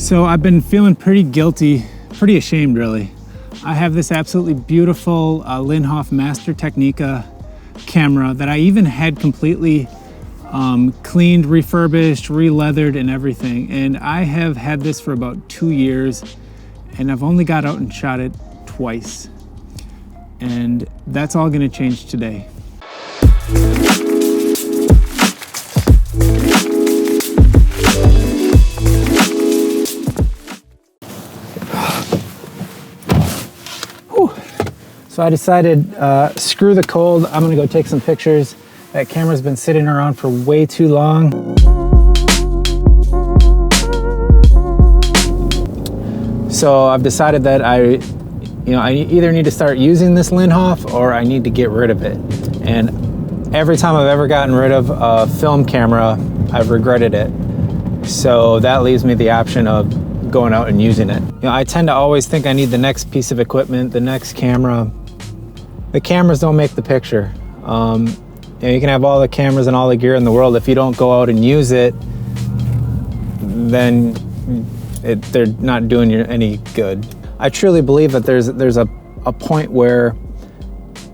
So I've been feeling pretty guilty, pretty ashamed really. I have this absolutely beautiful Linhof Master Technika camera that I even had completely cleaned, refurbished, re-leathered and everything. And I have had this for about 2 years and I've only got out and shot it twice. And that's all gonna change today. So I decided, screw the cold, I'm gonna go take some pictures. That camera's been sitting around for way too long. So I've decided that I either need to start using this Linhof or I need to get rid of it. And every time I've ever gotten rid of a film camera, I've regretted it. So that leaves me the option of going out and using it. I tend to always think I need the next piece of equipment, the next camera. The cameras don't make the picture. You can have all the cameras and all the gear in the world. If you don't go out and use it, then they're not doing you any good. I truly believe that there's a point where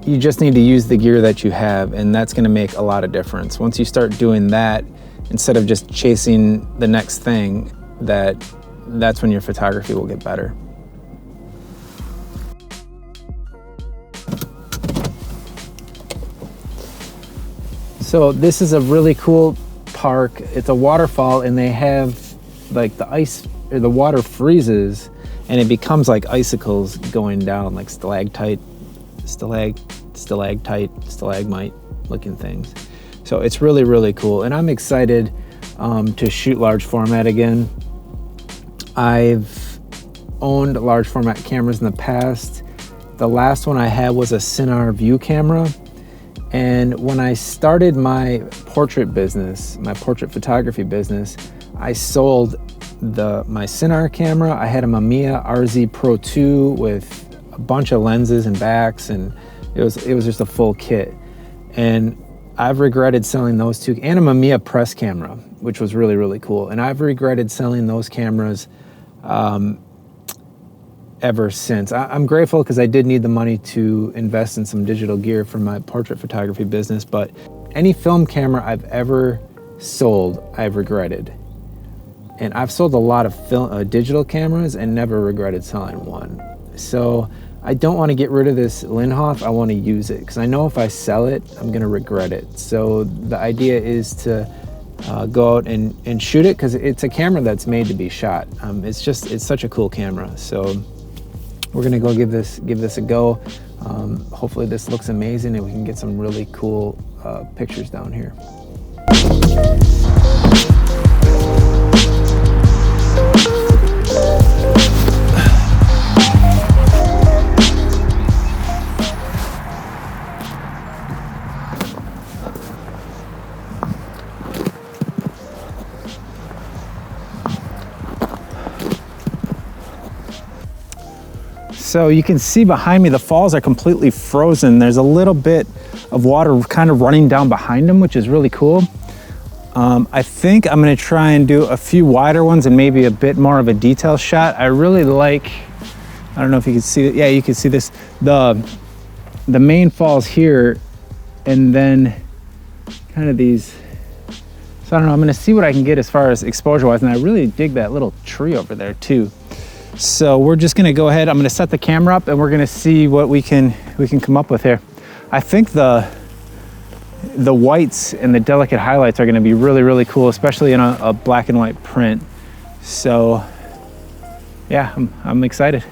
you just need to use the gear that you have, and that's gonna make a lot of difference. Once you start doing that, instead of just chasing the next thing, that's when your photography will get better. So this is a really cool park. It's a waterfall and they have like the ice, or the water freezes and it becomes like icicles going down, like stalagmite looking things. So it's really, really cool. And I'm excited to shoot large format again. I've owned large format cameras in the past. The last one I had was a Cinar view camera. And when I started my portrait business, my portrait photography business, I sold my Cinar camera. I had a Mamiya RZ Pro 2 with a bunch of lenses and backs, and it was just a full kit. And I've regretted selling those two, and a Mamiya press camera, which was really, really cool. And I've regretted selling those cameras ever since. I'm grateful because I did need the money to invest in some digital gear for my portrait photography business, but any film camera I've ever sold, I've regretted. And I've sold a lot of digital cameras and never regretted selling one. So I don't want to get rid of this Linhof, I want to use it because I know if I sell it, I'm going to regret it. So the idea is to go out and shoot it because it's a camera that's made to be shot. It's such a cool camera. So we're gonna go give this a go. Hopefully this looks amazing and we can get some really cool pictures down here. So you can see behind me, the falls are completely frozen. There's a little bit of water kind of running down behind them, which is really cool. I think I'm gonna try and do a few wider ones and maybe a bit more of a detail shot. I really like, I don't know if you can see it. Yeah, you can see this. The main falls here and then kind of these. So I don't know, I'm gonna see what I can get as far as exposure wise. And I really dig that little tree over there too. So we're just gonna go ahead, I'm gonna set the camera up and we're gonna see what we can come up with here. I think the whites and the delicate highlights are gonna be really, really cool, especially in a black and white print. So yeah, I'm excited.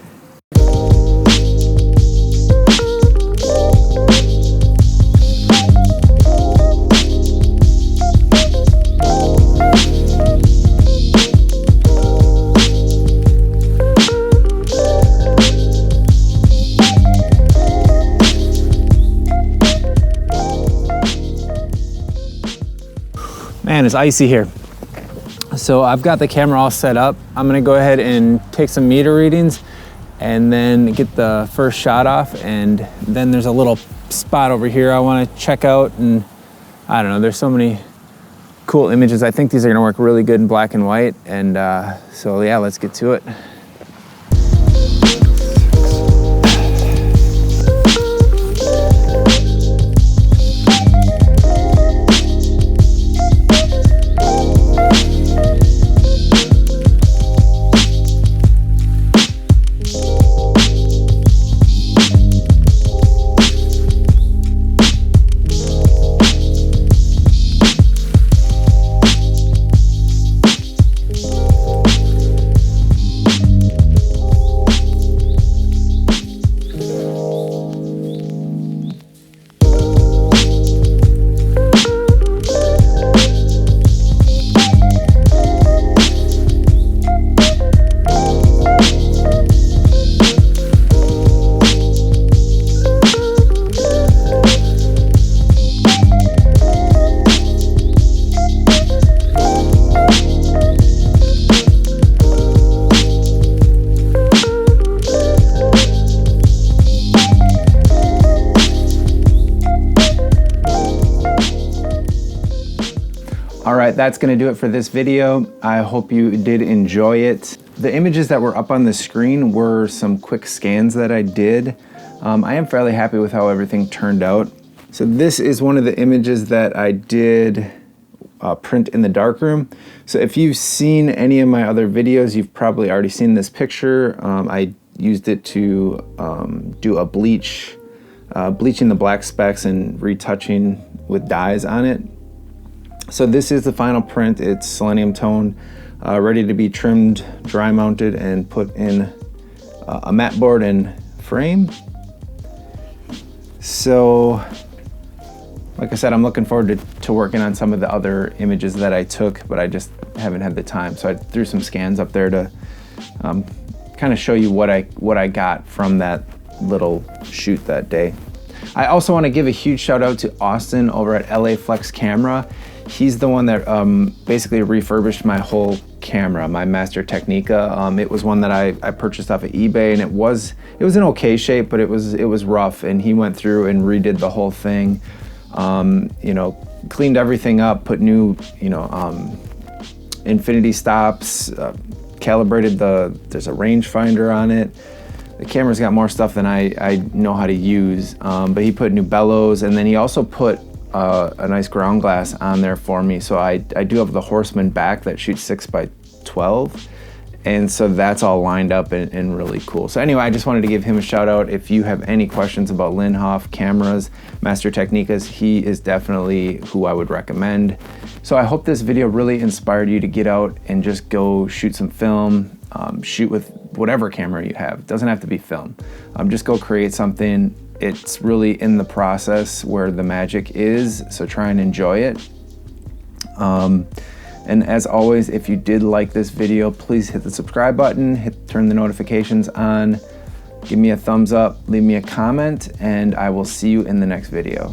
Man, it's icy here. So I've got the camera all set up. I'm gonna go ahead and take some meter readings and then get the first shot off. And then there's a little spot over here I wanna check out. And I don't know, there's so many cool images. I think these are gonna work really good in black and white. And so yeah, let's get to it. All right, that's gonna do it for this video. I hope you did enjoy it. The images that were up on the screen were some quick scans that I did. I am fairly happy with how everything turned out. So this is one of the images that I did print in the darkroom. So if you've seen any of my other videos, you've probably already seen this picture. I used it to do a bleaching the black specks and retouching with dyes on it. So this is the final print. It's selenium tone, ready to be trimmed, dry mounted, and put in a mat board and frame. So, like I said, I'm looking forward to working on some of the other images that I took, but I just haven't had the time. So I threw some scans up there to kind of show you what I got from that little shoot that day. I also want to give a huge shout out to Austin over at LA Flex Camera. He's the one that basically refurbished my whole camera, my Master Technika. It was one that I purchased off of eBay, and it was in okay shape, but it was rough. And he went through and redid the whole thing. You know, cleaned everything up, put new, infinity stops, calibrated there's a rangefinder on it. The camera's got more stuff than I know how to use, but he put new bellows, and then he also put a nice ground glass on there for me. So I do have the Horseman back that shoots 6x12, and so that's all lined up and really cool. So anyway, I just wanted to give him a shout out. If you have any questions about Linhof cameras, Master Technikas, he is definitely who I would recommend. So I hope this video really inspired you to get out and just go shoot some film, shoot with whatever camera you have. It doesn't have to be film. Just go create something. It's really in the process where the magic is, so try and enjoy it. And as always, if you did like this video, please hit the subscribe button, turn the notifications on, give me a thumbs up, leave me a comment, and I will see you in the next video.